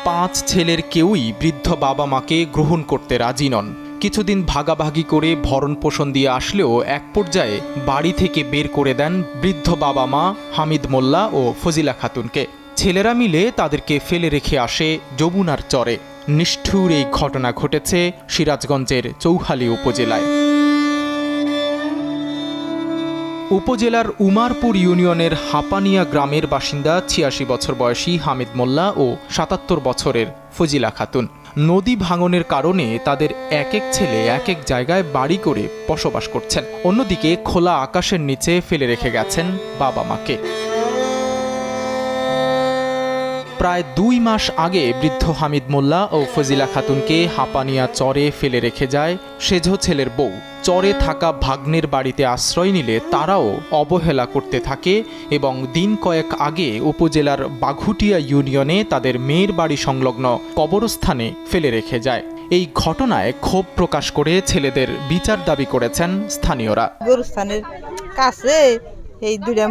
5 ছেলের কেউই বৃদ্ধ বাবা মাকে গ্রহণ করতে রাজি নন। কিছুদিন ভাগাভাগি করে ভরণ পোষণ দিয়ে আসলেও এক পর্যায়ে বাড়ি থেকে বের করে দেন বৃদ্ধ বাবা মা হামিদ মোল্লা ও ফজিলা খাতুনকে। ছেলেরা মিলে তাদেরকে ফেলে রেখে আসে যমুনার চরে। নিষ্ঠুর এই ঘটনা ঘটেছে সিরাজগঞ্জের চৌহালি উপজেলায়। উপজেলার উমারপুর ইউনিয়নের হাপানিয়া গ্রামের বাসিন্দা ৮৬ বছর বয়সী হামিদ মোল্লা ও ৭৭ বছরের ফজিলা খাতুন। নদী ভাঙনের কারণে তাদের এক এক ছেলে এক এক জায়গায় বাড়ি করে বসবাস করছেন। অন্যদিকে খোলা আকাশের নিচে ফেলে রেখে গেছেন বাবা মাকে। প্রায় ২ মাস আগে বৃদ্ধ হামিদ মোল্লা ও ফজিলা খাতুনকে হাপানিয়া চরে ফেলে রেখে যায় সেজো ছেলের বউ। চরে থাকা ভাগ্নের বাড়িতে আশ্রয় নিলে তারাও অবহেলা করতে থাকে এবং দিন কয়েক আগে উপজেলার বাঘুটিয়া ইউনিয়নে তাদের মেয়ের বাড়ি সংলগ্ন কবরস্থানে ফেলে রেখে যায়। এই ঘটনায় ক্ষোভ প্রকাশ করে ছেলেদের বিচার দাবি করেছেন স্থানীয়রা। কবরস্থানের কাছে এই দুইটা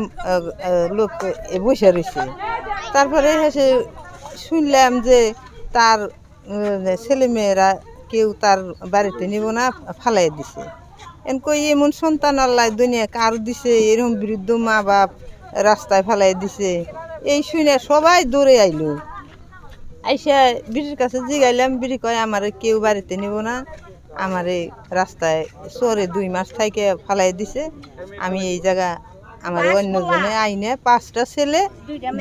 লোক বসে রয়েছে। তারপরে এসে শুনলাম যে তার ছেলেমেয়েরা কেউ তার বাড়িতে নিব না, ফালাই দিছে। এমন সন্তান আল্লাহ দুনিয়া কার দিছে, এরকম বৃদ্ধ মা বাপ রাস্তায় ফালাই দিছে। এই শুনে সবাই দৌড়ে আইলো। আইসা বিড়ির কাছে জিগাইলাম, বিড়ি কয় আমার কেউ বাড়িতে নিব না, আমার এই রাস্তায় চরে ২ মাস থেকে ফালাই দিছে। আমি এই জায়গা আমার অন্যজনে আইনে 5টা ছেলে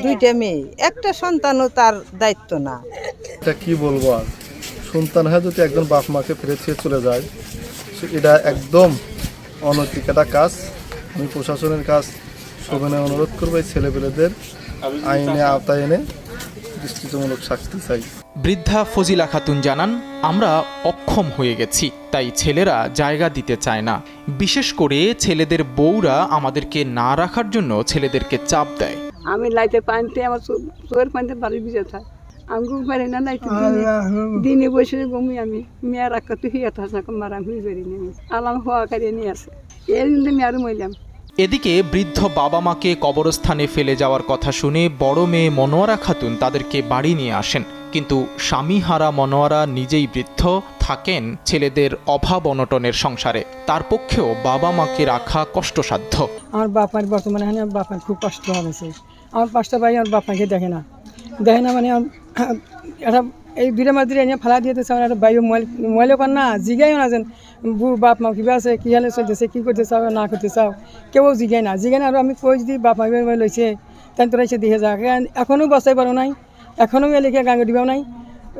2টা মেয়ে, একটা সন্তানও তার দায়িত্ব না। এটা কি বলবো, আর সন্তান হয় যদি একজন বাপ মাকে ফেলে ছেড়ে চলে যায়, এটা একদম অনৈতিক একটা কাজ। আমি প্রশাসনের কাছ সবাই অনুরোধ করবো এই ছেলেপেলেদের আইনে আওতায় এনে দৃষ্টান্তমূলক শাস্তি চাই। বৃদ্ধা ফজিলা খাতুন জানান, আমরা অক্ষম হয়ে গেছি, তাই ছেলেরা জায়গা দিতে চায় না। বিশেষ করে ছেলেদের বউরা আমাদেরকে না রাখার জন্য ছেলেদেরকে চাপ দেয়। আমি লাইতে পানিতে আমার চোখের পানিতে বাড়ি ভিজে থাক, আমি ঘুম পারি না লাইতে দিনে বসে ঘুমি। আমি মেয়ের রাখা তো হিয়া থাকা মারা ঘুরি পারি নি, আলাম হওয়া কারিয়ে নিয়ে আসে। এই জন্য আমি আরো মইলাম। এদিকে বৃদ্ধ বাবা মাকে কবরস্থানে ফেলে যাওয়ার কথা শুনে বড় মেয়ে মনোয়ারা খাতুন তাদেরকে বাড়ি নিয়ে আসেন। কিন্তু স্বামীহারা মনোয়ারা নিজেই বৃদ্ধ, থাকেন ছেলেদের অভাব অনটনের সংসারে। তার পক্ষেও বাবা মাকে রাখা কষ্টসাধ্য। আমার বাপার বর্তমানে আমার বাপার খুব কষ্ট হয়েছে। আমার 5টা ভাই আমার বাপাকে দেখে না মানে এটা এই 2টা মাস ধরে এনে ফেলা দিয়েছে। আমার একটা ভাই মোবাইলও কর না, জিগাইও না যেন বাপ মা কিবা আছে, কী হালে চলতেছে, কী করতে চাও না করতে চাও, কেউ জিগাই না। আর আমি কই যদি বাপ মা লইছে তাই তোরা এসে দিয়ে যাক। এখনও বসাই পারো নাই, এখনও এলাকা গাঙ্গে দিবাও নাই,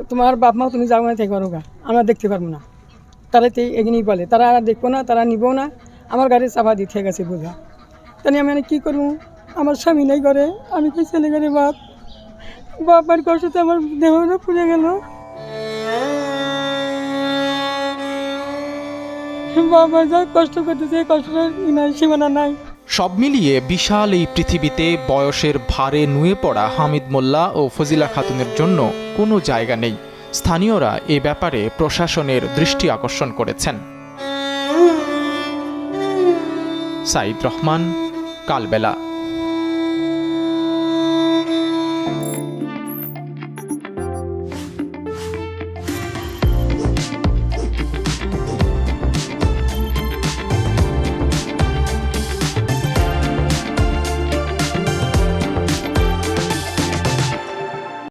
তোমার বাপ মাও তুমি যাও না থেকে পারো গা, আমরা দেখতে পারবো না। তারা তো এগিয়েই বলে, তারা আর দেখবো না, তারা নিবও না। আমার গাড়ি চাপা দিয়ে গেছে বোঝা। তাই আমি কি করবো, আমার স্বামী নেই ঘরে, আমি কি ছেলে ঘরে বাবার কষ্টতে আমার দেহটা পুড়ে গেল। বাবা যা কষ্ট করতেছে, কষ্টটা সীমানা নাই। সব মিলিয়ে বিশাল এই পৃথিবীতে বয়সের ভারে নুয়ে পড়া হামিদ মোল্লা ও ফজিলা খাতুনের জন্য কোনো জায়গা নেই। স্থানীয়রা এ ব্যাপারে প্রশাসনের দৃষ্টি আকর্ষণ করেছেন। সাইদ রহমান, কালবেলা।